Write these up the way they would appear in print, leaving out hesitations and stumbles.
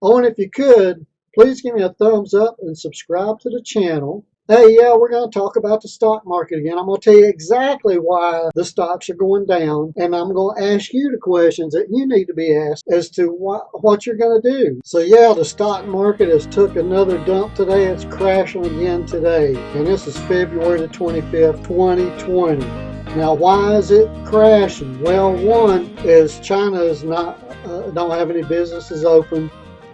Oh, and if you could, please give me a thumbs up and subscribe to the channel. Hey, yeah, we're going to talk about the stock market again. I'm going to tell you exactly why the stocks are going down, and I'm going to ask you the questions that you need to be asked as to what you're going to do. So, yeah, the stock market has took another dump today. It's crashing again today, and this is February the 25th, 2020. Now, why is it crashing? Well, one is China is don't have any businesses open,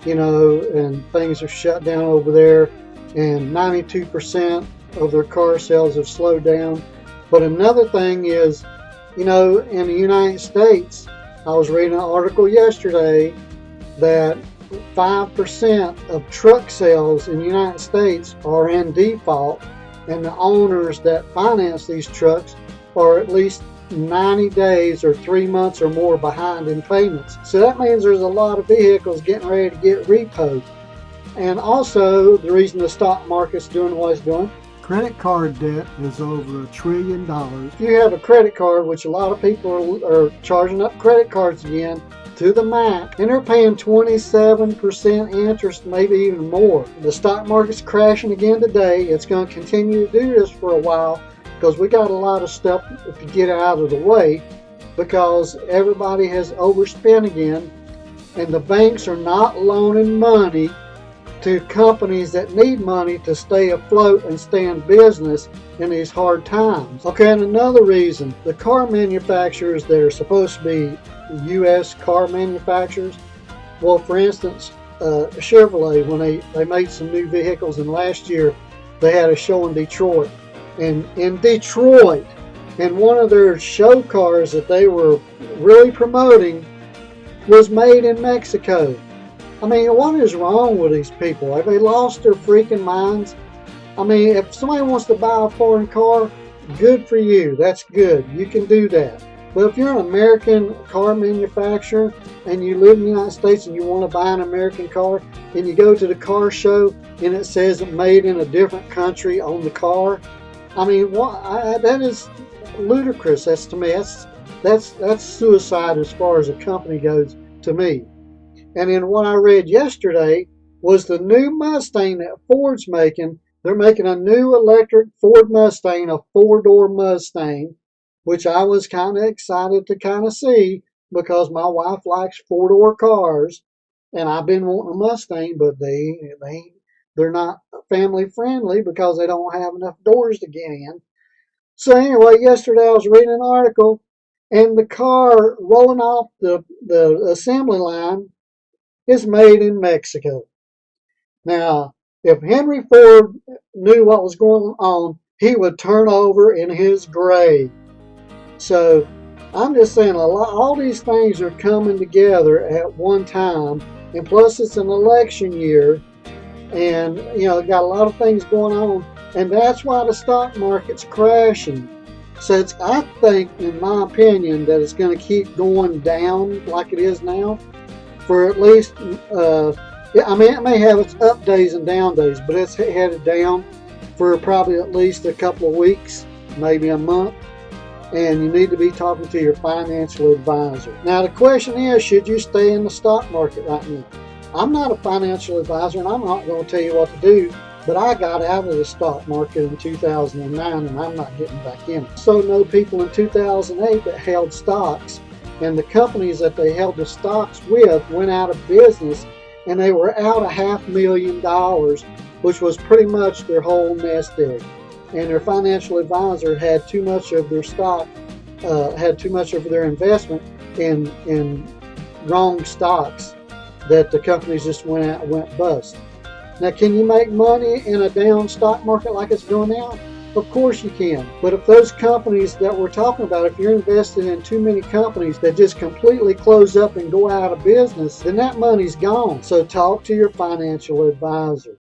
and things are shut down over there, and 92% of their car sales have slowed down. But another thing is, in the United States, I was reading an article yesterday that 5% of truck sales in the United States are in default, and the owners that finance these trucks are at least 90 days or 3 months or more behind in payments. So that means there's a lot of vehicles getting ready to get repoed. And also, the reason the stock market's doing what it's doing, credit card debt is over $1 trillion. If you have a credit card, which a lot of people are charging up credit cards again to the max, and they're paying 27% interest, maybe even more. The stock market's crashing again today. It's going to continue to do this for a while, because we got a lot of stuff to get out of the way, because everybody has overspent again, and the banks are not loaning money to companies that need money to stay afloat and stay in business in these hard times. Okay, and another reason, the car manufacturers that are supposed to be U.S. car manufacturers, well, for instance, Chevrolet, when they made some new vehicles, and last year they had a show in Detroit. And in Detroit, and one of their show cars that they were really promoting was made in Mexico. I mean, what is wrong with these people? Have they lost their freaking minds? I mean, if somebody wants to buy a foreign car, good for you. That's good. You can do that. But if you're an American car manufacturer and you live in the United States and you want to buy an American car, and you go to the car show and it says it made in a different country on the car, I mean, that is ludicrous. That's, to me, that's suicide as far as a company goes, to me. And then what I read yesterday was the new Mustang that Ford's making. They're making a new electric Ford Mustang, a 4-door Mustang, which I was kind of excited to kind of see, because my wife likes 4-door cars, and I've been wanting a Mustang, but they're not family friendly because they don't have enough doors to get in. So anyway, yesterday I was reading an article, and the car rolling off the assembly line is made in Mexico. Now, if Henry Ford knew what was going on, he would turn over in his grave. So I'm just saying, all these things are coming together at one time, and plus it's an election year, and got a lot of things going on, and that's why the stock market's crashing. So I think, in my opinion, that it's going to keep going down like it is now for at least, I mean, it may have its up days and down days, but it's headed down for probably at least a couple of weeks, maybe a month. And you need to be talking to your financial advisor. Now, the question is, should you stay in the stock market right now? I'm not a financial advisor, and I'm not going to tell you what to do, but I got out of the stock market in 2009, and I'm not getting back in it. So, know people in 2008 that held stocks, and the companies that they held the stocks with went out of business, and they were out $500,000, which was pretty much their whole nest egg. And their financial advisor had too much of their stock, had too much of their investment in wrong stocks, that the companies just went bust. Now, can you make money in a down stock market like it's doing now? Of course you can. But if those companies that we're talking about, if you're invested in too many companies that just completely close up and go out of business, then that money's gone. So talk to your financial advisor.